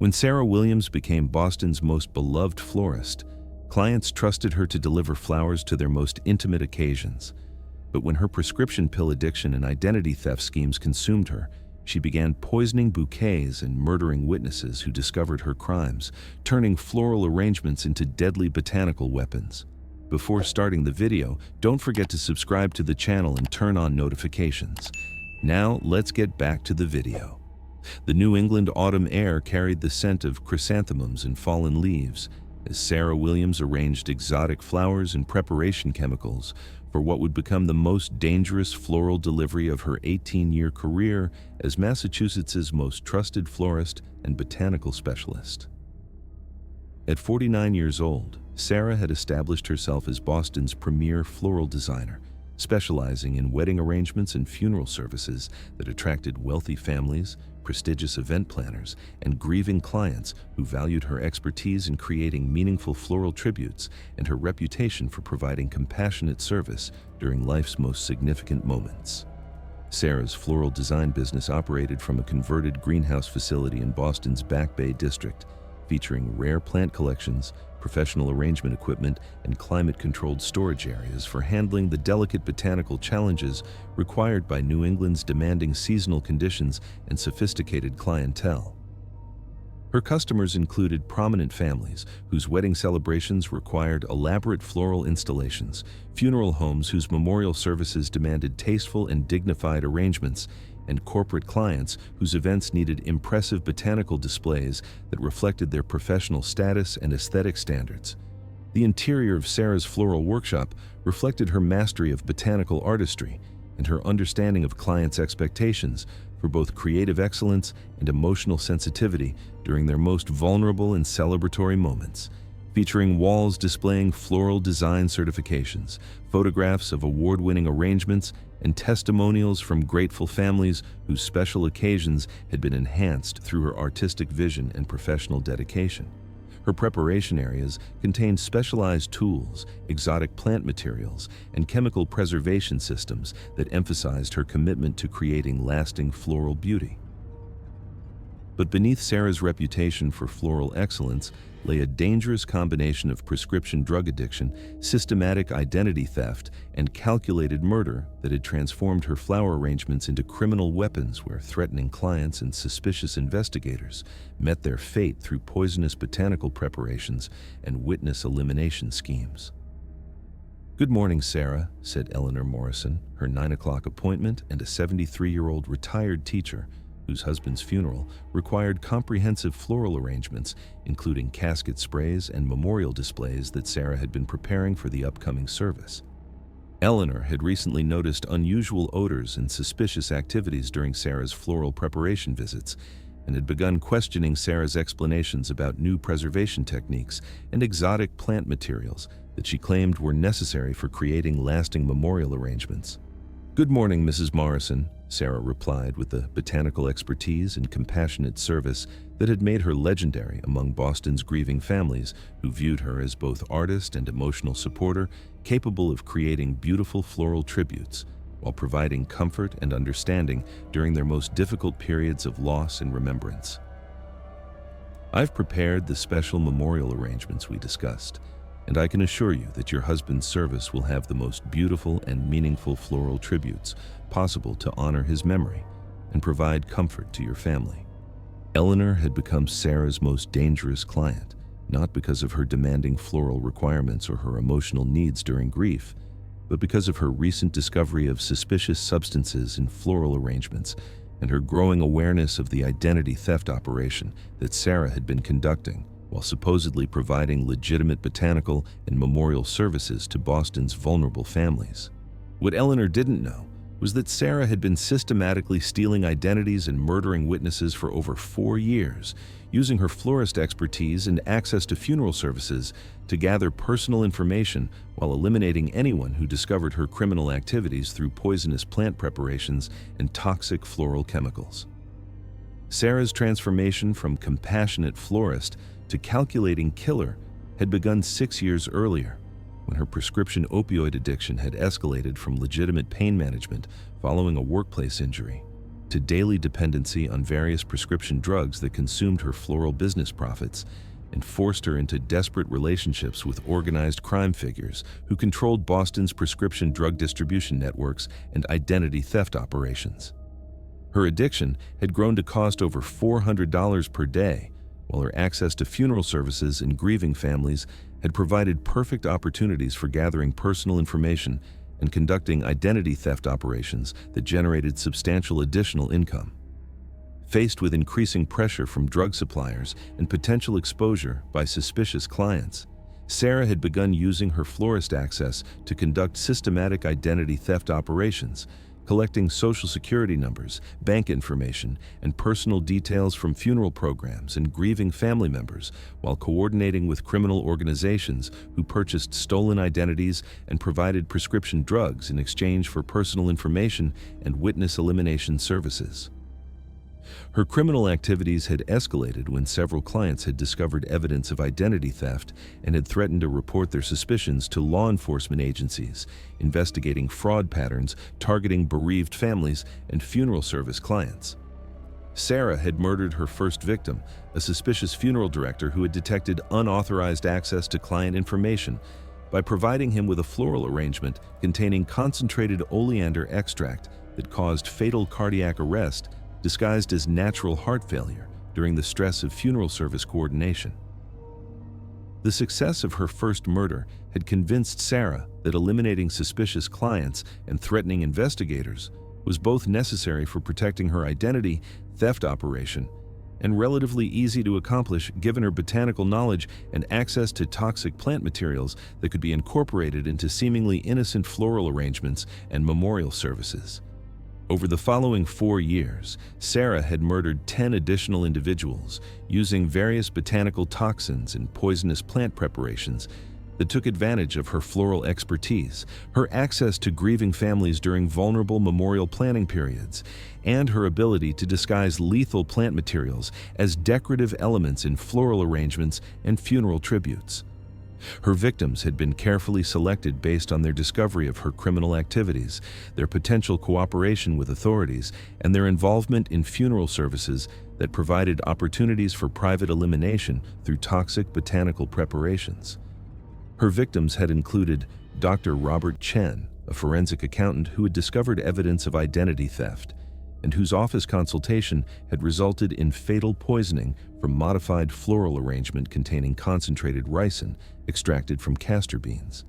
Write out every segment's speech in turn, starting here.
When Sarah Williams became Boston's most beloved florist, clients trusted her to deliver flowers to their most intimate occasions. But when her prescription pill addiction and identity theft schemes consumed her, she began poisoning bouquets and murdering witnesses who discovered her crimes, turning floral arrangements into deadly botanical weapons. Before starting the video, don't forget to subscribe to the channel and turn on notifications. Now, let's get back to the video. The New England autumn air carried the scent of chrysanthemums and fallen leaves, as Sarah Williams arranged exotic flowers and preparation chemicals for what would become the most dangerous floral delivery of her 18-year career as Massachusetts's most trusted florist and botanical specialist. At 49 years old, Sarah had established herself as Boston's premier floral designer, specializing in wedding arrangements and funeral services that attracted wealthy families, prestigious event planners, and grieving clients who valued her expertise in creating meaningful floral tributes and her reputation for providing compassionate service during life's most significant moments. Sarah's floral design business operated from a converted greenhouse facility in Boston's Back Bay district, featuring rare plant collections, professional arrangement equipment, and climate-controlled storage areas for handling the delicate botanical challenges required by New England's demanding seasonal conditions and sophisticated clientele. Her customers included prominent families whose wedding celebrations required elaborate floral installations, funeral homes whose memorial services demanded tasteful and dignified arrangements, and corporate clients whose events needed impressive botanical displays that reflected their professional status and aesthetic standards. The interior of Sarah's floral workshop reflected her mastery of botanical artistry and her understanding of clients' expectations for both creative excellence and emotional sensitivity during their most vulnerable and celebratory moments. Featuring walls displaying floral design certifications, photographs of award-winning arrangements, and testimonials from grateful families whose special occasions had been enhanced through her artistic vision and professional dedication. Her preparation areas contained specialized tools, exotic plant materials, and chemical preservation systems that emphasized her commitment to creating lasting floral beauty. But beneath Sarah's reputation for floral excellence lay a dangerous combination of prescription drug addiction, systematic identity theft, and calculated murder that had transformed her flower arrangements into criminal weapons where threatening clients and suspicious investigators met their fate through poisonous botanical preparations and witness elimination schemes. "Good morning, Sarah," said Eleanor Morrison, her 9 o'clock appointment and a 73-year-old retired teacher whose husband's funeral required comprehensive floral arrangements, including casket sprays and memorial displays that Sarah had been preparing for the upcoming service. Eleanor had recently noticed unusual odors and suspicious activities during Sarah's floral preparation visits, and had begun questioning Sarah's explanations about new preservation techniques and exotic plant materials that she claimed were necessary for creating lasting memorial arrangements. "Good morning, Mrs. Morrison," Sarah replied with the botanical expertise and compassionate service that had made her legendary among Boston's grieving families who viewed her as both artist and emotional supporter, capable of creating beautiful floral tributes while providing comfort and understanding during their most difficult periods of loss and remembrance. "I've prepared the special memorial arrangements we discussed, and I can assure you that your husband's service will have the most beautiful and meaningful floral tributes possible to honor his memory and provide comfort to your family." Eleanor had become Sarah's most dangerous client, not because of her demanding floral requirements or her emotional needs during grief, but because of her recent discovery of suspicious substances in floral arrangements and her growing awareness of the identity theft operation that Sarah had been conducting while supposedly providing legitimate botanical and memorial services to Boston's vulnerable families. What Eleanor didn't know was that Sarah had been systematically stealing identities and murdering witnesses for over 4 years, using her florist expertise and access to funeral services to gather personal information while eliminating anyone who discovered her criminal activities through poisonous plant preparations and toxic floral chemicals. Sarah's transformation from compassionate florist to calculating killer had begun 6 years earlier, when her prescription opioid addiction had escalated from legitimate pain management following a workplace injury to daily dependency on various prescription drugs that consumed her floral business profits and forced her into desperate relationships with organized crime figures who controlled Boston's prescription drug distribution networks and identity theft operations. Her addiction had grown to cost over $400 per day, while her access to funeral services and grieving families had provided perfect opportunities for gathering personal information and conducting identity theft operations that generated substantial additional income. Faced with increasing pressure from drug suppliers and potential exposure by suspicious clients, Sarah had begun using her Florist access to conduct systematic identity theft operations, collecting Social Security numbers, bank information, and personal details from funeral programs and grieving family members, while coordinating with criminal organizations who purchased stolen identities and provided prescription drugs in exchange for personal information and witness elimination services. Her criminal activities had escalated when several clients had discovered evidence of identity theft and had threatened to report their suspicions to law enforcement agencies, investigating fraud patterns targeting bereaved families and funeral service clients. Sarah had murdered her first victim, a suspicious funeral director who had detected unauthorized access to client information, by providing him with a floral arrangement containing concentrated oleander extract that caused fatal cardiac arrest disguised as natural heart failure during the stress of funeral service coordination. The success of her first murder had convinced Sarah that eliminating suspicious clients and threatening investigators was both necessary for protecting her identity theft operation and relatively easy to accomplish given her botanical knowledge and access to toxic plant materials that could be incorporated into seemingly innocent floral arrangements and memorial services. Over the following 4 years, Sarah had murdered 10 additional individuals using various botanical toxins and poisonous plant preparations that took advantage of her floral expertise, her access to grieving families during vulnerable memorial planning periods, and her ability to disguise lethal plant materials as decorative elements in floral arrangements and funeral tributes. Her victims had been carefully selected based on their discovery of her criminal activities, their potential cooperation with authorities, and their involvement in funeral services that provided opportunities for private elimination through toxic botanical preparations. Her victims had included Dr. Robert Chen, a forensic accountant who had discovered evidence of identity theft, and whose office consultation had resulted in fatal poisoning from modified floral arrangement containing concentrated ricin extracted from castor beans.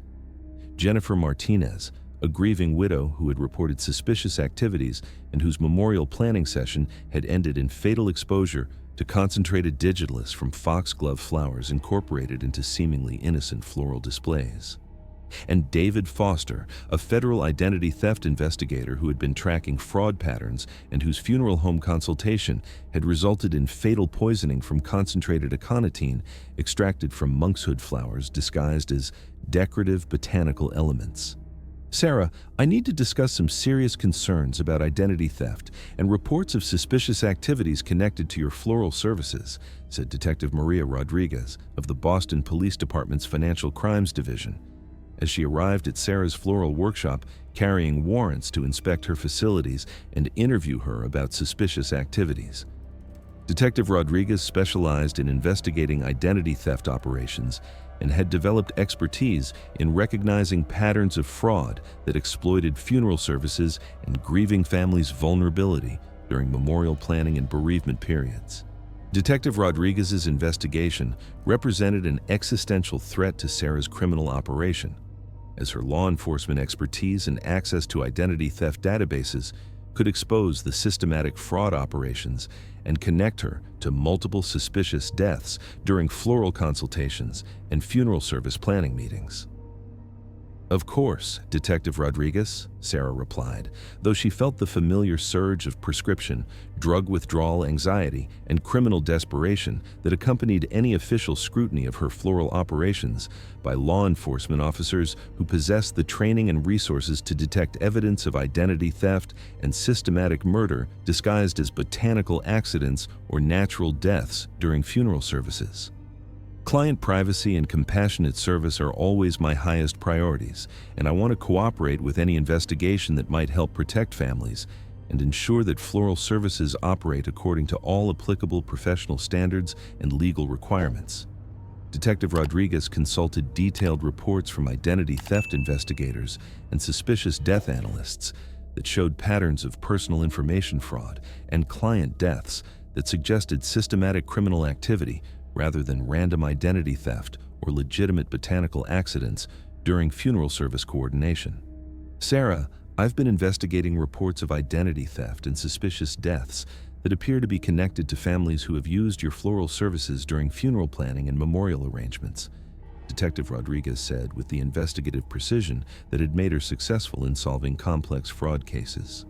Jennifer Martinez, a grieving widow who had reported suspicious activities and whose memorial planning session had ended in fatal exposure to concentrated digitalis from foxglove flowers incorporated into seemingly innocent floral displays. And David Foster, a federal identity theft investigator who had been tracking fraud patterns and whose funeral home consultation had resulted in fatal poisoning from concentrated aconitine extracted from monkshood flowers disguised as decorative botanical elements. Sarah, I need to discuss some serious concerns about identity theft and reports of suspicious activities connected to your floral services, said Detective Maria Rodriguez of the Boston Police Department's Financial Crimes Division, as she arrived at Sarah's floral workshop carrying warrants to inspect her facilities and interview her about suspicious activities. Detective Rodriguez specialized in investigating identity theft operations and had developed expertise in recognizing patterns of fraud that exploited funeral services and grieving families' vulnerability during memorial planning and bereavement periods. Detective Rodriguez's investigation represented an existential threat to Sarah's criminal operation, as her law enforcement expertise and access to identity theft databases could expose the systematic fraud operations and connect her to multiple suspicious deaths during floral consultations and funeral service planning meetings. Of course, Detective Rodriguez, Sarah replied, though she felt the familiar surge of prescription, drug withdrawal anxiety, and criminal desperation that accompanied any official scrutiny of her floral operations by law enforcement officers who possessed the training and resources to detect evidence of identity theft and systematic murder disguised as botanical accidents or natural deaths during funeral services. Client privacy and compassionate service are always my highest priorities, and I want to cooperate with any investigation that might help protect families and ensure that floral services operate according to all applicable professional standards and legal requirements. Detective Rodriguez consulted detailed reports from identity theft investigators and suspicious death analysts that showed patterns of personal information fraud and client deaths that suggested systematic criminal activity rather than random identity theft or legitimate botanical accidents during funeral service coordination. Sarah, I've been investigating reports of identity theft and suspicious deaths that appear to be connected to families who have used your floral services during funeral planning and memorial arrangements, Detective Rodriguez said with the investigative precision that had made her successful in solving complex fraud cases.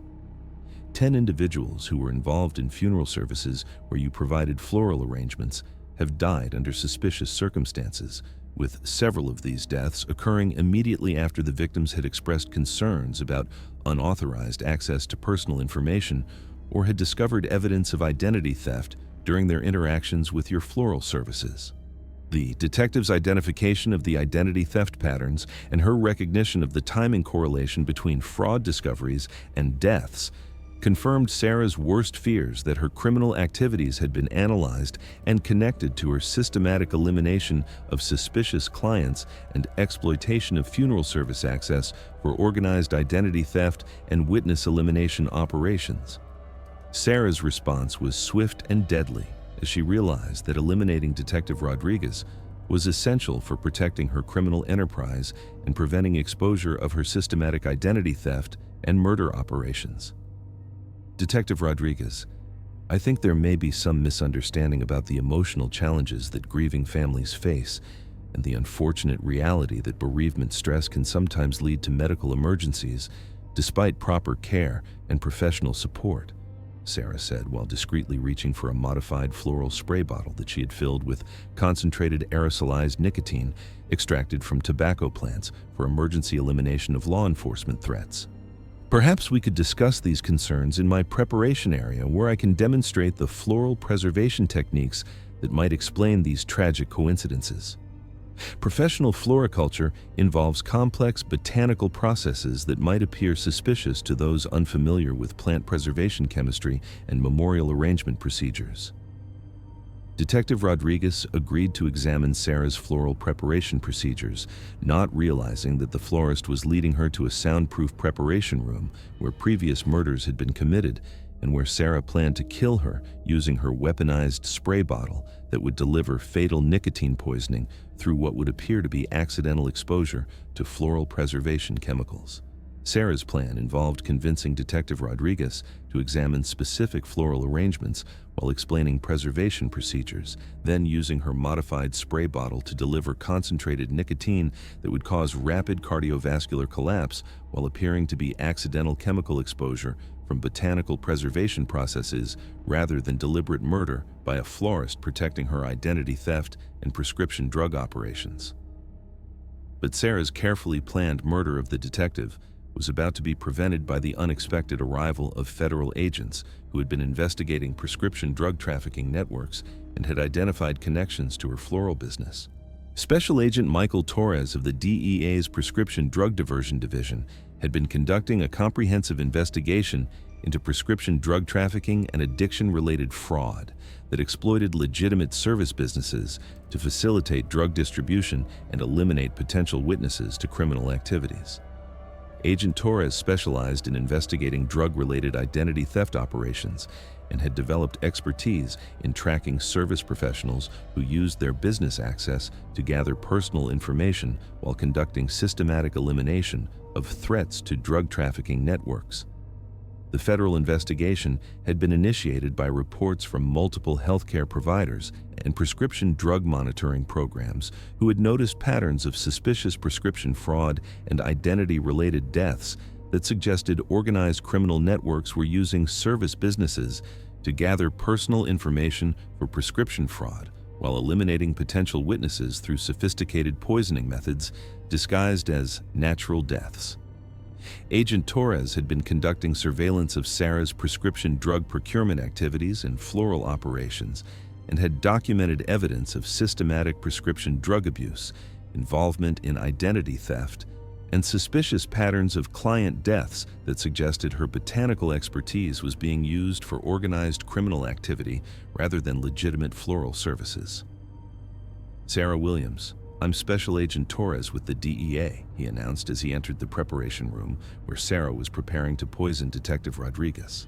10 individuals who were involved in funeral services where you provided floral arrangements have died under suspicious circumstances, with several of these deaths occurring immediately after the victims had expressed concerns about unauthorized access to personal information or had discovered evidence of identity theft during their interactions with your floral services. The detective's identification of the identity theft patterns and her recognition of the timing correlation between fraud discoveries and deaths confirmed Sarah's worst fears that her criminal activities had been analyzed and connected to her systematic elimination of suspicious clients and exploitation of funeral service access for organized identity theft and witness elimination operations. Sarah's response was swift and deadly as she realized that eliminating Detective Rodriguez was essential for protecting her criminal enterprise and preventing exposure of her systematic identity theft and murder operations. Detective Rodriguez, I think there may be some misunderstanding about the emotional challenges that grieving families face and the unfortunate reality that bereavement stress can sometimes lead to medical emergencies despite proper care and professional support, Sarah said while discreetly reaching for a modified floral spray bottle that she had filled with concentrated aerosolized nicotine extracted from tobacco plants for emergency elimination of law enforcement threats. Perhaps we could discuss these concerns in my preparation area where I can demonstrate the floral preservation techniques that might explain these tragic coincidences. Professional floriculture involves complex botanical processes that might appear suspicious to those unfamiliar with plant preservation chemistry and memorial arrangement procedures. Detective Rodriguez agreed to examine Sarah's floral preparation procedures, not realizing that the florist was leading her to a soundproof preparation room where previous murders had been committed and where Sarah planned to kill her using her weaponized spray bottle that would deliver fatal nicotine poisoning through what would appear to be accidental exposure to floral preservation chemicals. Sarah's plan involved convincing Detective Rodriguez to examine specific floral arrangements while explaining preservation procedures, then using her modified spray bottle to deliver concentrated nicotine that would cause rapid cardiovascular collapse while appearing to be accidental chemical exposure from botanical preservation processes rather than deliberate murder by a florist protecting her identity theft and prescription drug operations. But Sarah's carefully planned murder of the detective was about to be prevented by the unexpected arrival of federal agents who had been investigating prescription drug trafficking networks and had identified connections to her floral business. Special Agent Michael Torres of the DEA's Prescription Drug Diversion Division had been conducting a comprehensive investigation into prescription drug trafficking and addiction-related fraud that exploited legitimate service businesses to facilitate drug distribution and eliminate potential witnesses to criminal activities. Agent Torres specialized in investigating drug-related identity theft operations and had developed expertise in tracking service professionals who used their business access to gather personal information while conducting systematic elimination of threats to drug trafficking networks. The federal investigation had been initiated by reports from multiple healthcare providers and prescription drug monitoring programs who had noticed patterns of suspicious prescription fraud and identity-related deaths that suggested organized criminal networks were using service businesses to gather personal information for prescription fraud while eliminating potential witnesses through sophisticated poisoning methods disguised as natural deaths. Agent Torres had been conducting surveillance of Sarah's prescription drug procurement activities and floral operations and had documented evidence of systematic prescription drug abuse, involvement in identity theft, and suspicious patterns of client deaths that suggested her botanical expertise was being used for organized criminal activity rather than legitimate floral services. "Sarah Williams, I'm Special Agent Torres with the DEA," he announced as he entered the preparation room where Sarah was preparing to poison Detective Rodriguez.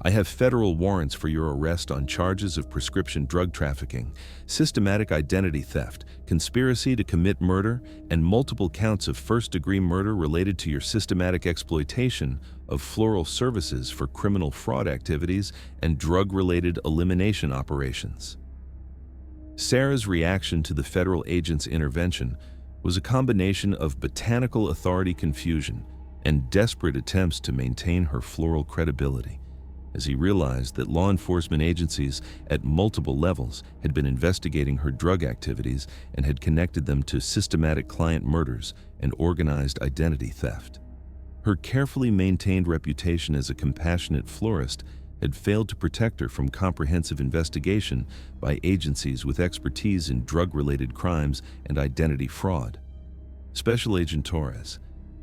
"I have federal warrants for your arrest on charges of prescription drug trafficking, systematic identity theft, conspiracy to commit murder, and multiple counts of first-degree murder related to your systematic exploitation of floral services for criminal fraud activities and drug-related elimination operations." Sarah's reaction to the federal agent's intervention was a combination of botanical authority confusion and desperate attempts to maintain her floral credibility, as he realized that law enforcement agencies at multiple levels had been investigating her drug activities and had connected them to systematic client murders and organized identity theft. Her carefully maintained reputation as a compassionate florist had failed to protect her from comprehensive investigation by agencies with expertise in drug-related crimes and identity fraud. "Special Agent Torres,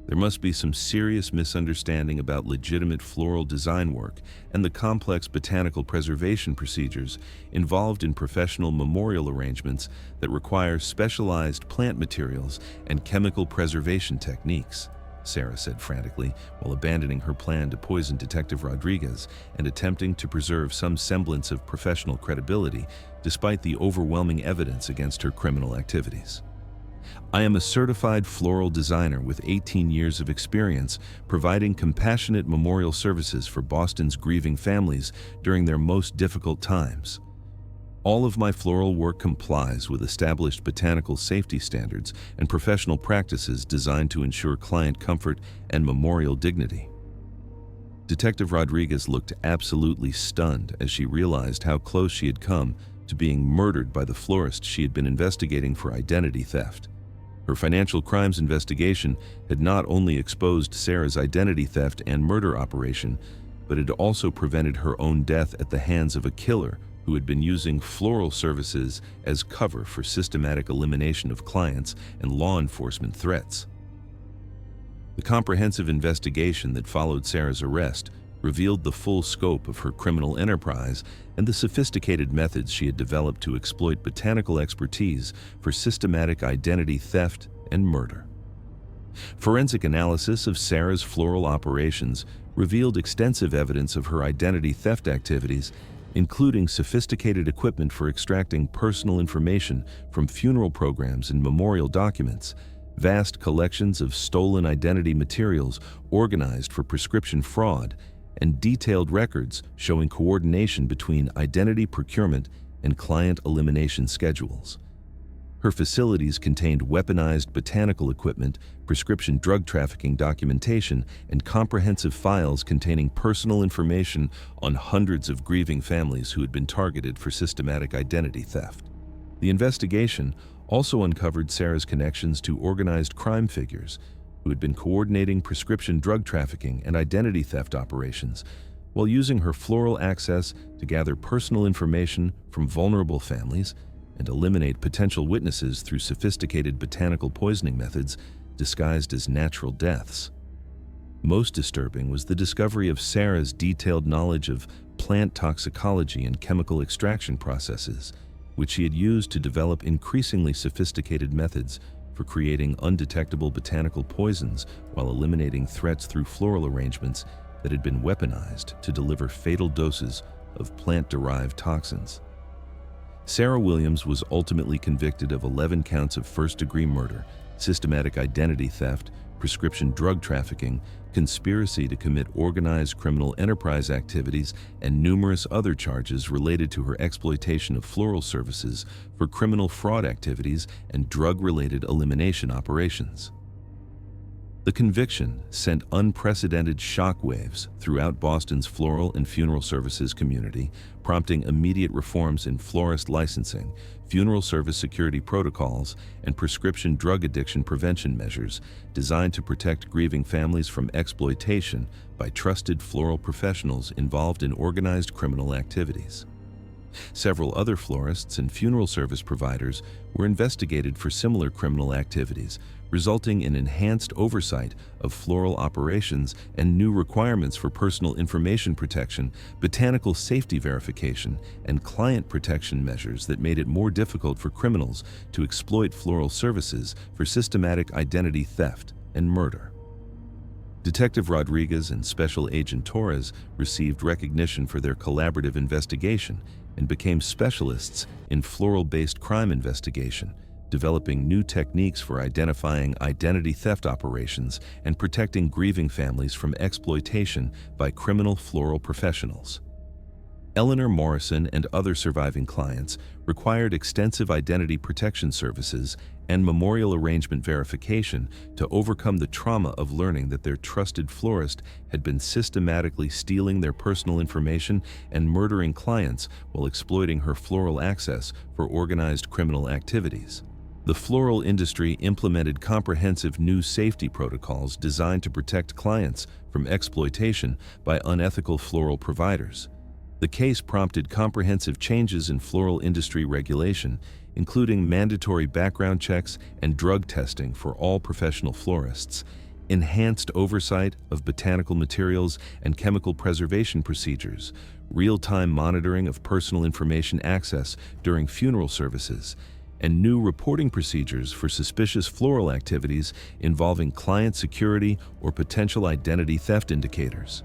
there must be some serious misunderstanding about legitimate floral design work and the complex botanical preservation procedures involved in professional memorial arrangements that require specialized plant materials and chemical preservation techniques," Sarah said frantically, while abandoning her plan to poison Detective Rodriguez and attempting to preserve some semblance of professional credibility despite the overwhelming evidence against her criminal activities. "I am a certified floral designer with 18 years of experience providing compassionate memorial services for Boston's grieving families during their most difficult times. All of my floral work complies with established botanical safety standards and professional practices designed to ensure client comfort and memorial dignity." Detective Rodriguez looked absolutely stunned as she realized how close she had come to being murdered by the florist she had been investigating for identity theft. Her financial crimes investigation had not only exposed Sarah's identity theft and murder operation, but had also prevented her own death at the hands of a killer who had been using floral services as cover for systematic elimination of clients and law enforcement threats. The comprehensive investigation that followed Sarah's arrest revealed the full scope of her criminal enterprise and the sophisticated methods she had developed to exploit botanical expertise for systematic identity theft and murder. Forensic analysis of Sarah's floral operations revealed extensive evidence of her identity theft activities, including sophisticated equipment for extracting personal information from funeral programs and memorial documents, vast collections of stolen identity materials organized for prescription fraud, and detailed records showing coordination between identity procurement and client elimination schedules. Her facilities contained weaponized botanical equipment, prescription drug trafficking documentation, and comprehensive files containing personal information on hundreds of grieving families who had been targeted for systematic identity theft. The investigation also uncovered Sarah's connections to organized crime figures who had been coordinating prescription drug trafficking and identity theft operations, while using her floral access to gather personal information from vulnerable families and eliminate potential witnesses through sophisticated botanical poisoning methods disguised as natural deaths. Most disturbing was the discovery of Sarah's detailed knowledge of plant toxicology and chemical extraction processes, which she had used to develop increasingly sophisticated methods for creating undetectable botanical poisons while eliminating threats through floral arrangements that had been weaponized to deliver fatal doses of plant-derived toxins. Sarah Williams was ultimately convicted of 11 counts of first-degree murder, systematic identity theft, prescription drug trafficking, conspiracy to commit organized criminal enterprise activities, and numerous other charges related to her exploitation of floral services for criminal fraud activities and drug-related elimination operations. The conviction sent unprecedented shockwaves throughout Boston's floral and funeral services community, prompting immediate reforms in florist licensing, funeral service security protocols, and prescription drug addiction prevention measures designed to protect grieving families from exploitation by trusted floral professionals involved in organized criminal activities. Several other florists and funeral service providers were investigated for similar criminal activities, resulting in enhanced oversight of floral operations and new requirements for personal information protection, botanical safety verification, and client protection measures that made it more difficult for criminals to exploit floral services for systematic identity theft and murder. Detective Rodriguez and Special Agent Torres received recognition for their collaborative investigation and became specialists in floral-based crime investigation, developing new techniques for identifying identity theft operations and protecting grieving families from exploitation by criminal floral professionals. Eleanor Morrison and other surviving clients required extensive identity protection services and memorial arrangement verification to overcome the trauma of learning that their trusted florist had been systematically stealing their personal information and murdering clients while exploiting her floral access for organized criminal activities. The floral industry implemented comprehensive new safety protocols designed to protect clients from exploitation by unethical floral providers. The case prompted comprehensive changes in floral industry regulation, including mandatory background checks and drug testing for all professional florists, enhanced oversight of botanical materials and chemical preservation procedures, real-time monitoring of personal information access during funeral services, and new reporting procedures for suspicious floral activities involving client security or potential identity theft indicators.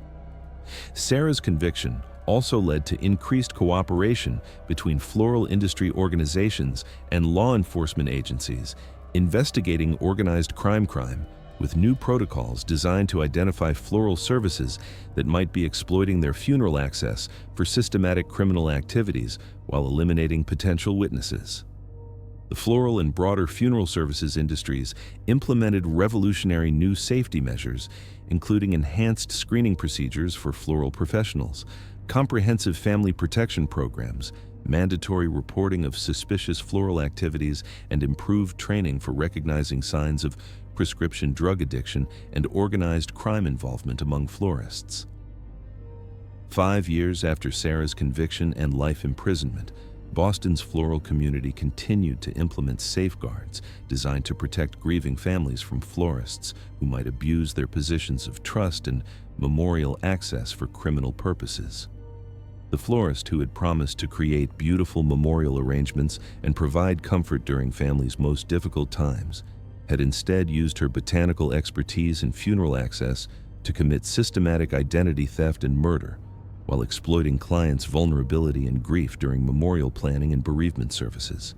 Sarah's conviction also led to increased cooperation between floral industry organizations and law enforcement agencies investigating organized crime, with new protocols designed to identify floral services that might be exploiting their funeral access for systematic criminal activities while eliminating potential witnesses. The floral and broader funeral services industries implemented revolutionary new safety measures, including enhanced screening procedures for floral professionals, comprehensive family protection programs, mandatory reporting of suspicious floral activities, and improved training for recognizing signs of prescription drug addiction and organized crime involvement among florists. 5 years after Sarah's conviction and life imprisonment, Boston's floral community continued to implement safeguards designed to protect grieving families from florists who might abuse their positions of trust and memorial access for criminal purposes. The florist, who had promised to create beautiful memorial arrangements and provide comfort during families' most difficult times, had instead used her botanical expertise and funeral access to commit systematic identity theft and murder, while exploiting clients' vulnerability and grief during memorial planning and bereavement services.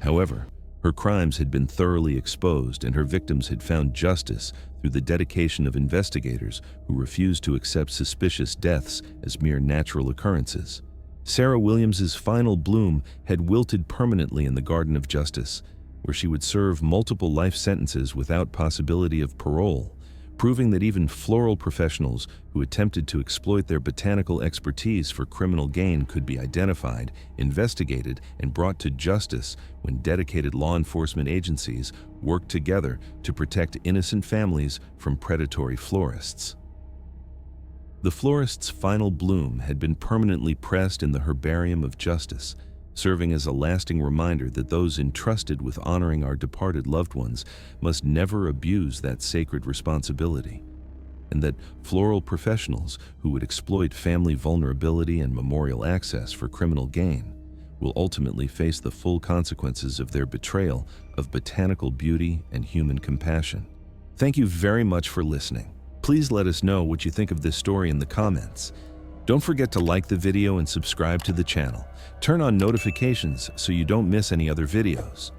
However, her crimes had been thoroughly exposed and her victims had found justice through the dedication of investigators who refused to accept suspicious deaths as mere natural occurrences. Sarah Williams's final bloom had wilted permanently in the Garden of Justice, where she would serve multiple life sentences without possibility of parole, proving that even floral professionals who attempted to exploit their botanical expertise for criminal gain could be identified, investigated, and brought to justice when dedicated law enforcement agencies worked together to protect innocent families from predatory florists. The florist's final bloom had been permanently pressed in the herbarium of justice, serving as a lasting reminder that those entrusted with honoring our departed loved ones must never abuse that sacred responsibility, and that floral professionals who would exploit family vulnerability and memorial access for criminal gain will ultimately face the full consequences of their betrayal of botanical beauty and human compassion. Thank you very much for listening. Please let us know what you think of this story in the comments. Don't forget to like the video and subscribe to the channel. Turn on notifications so you don't miss any other videos.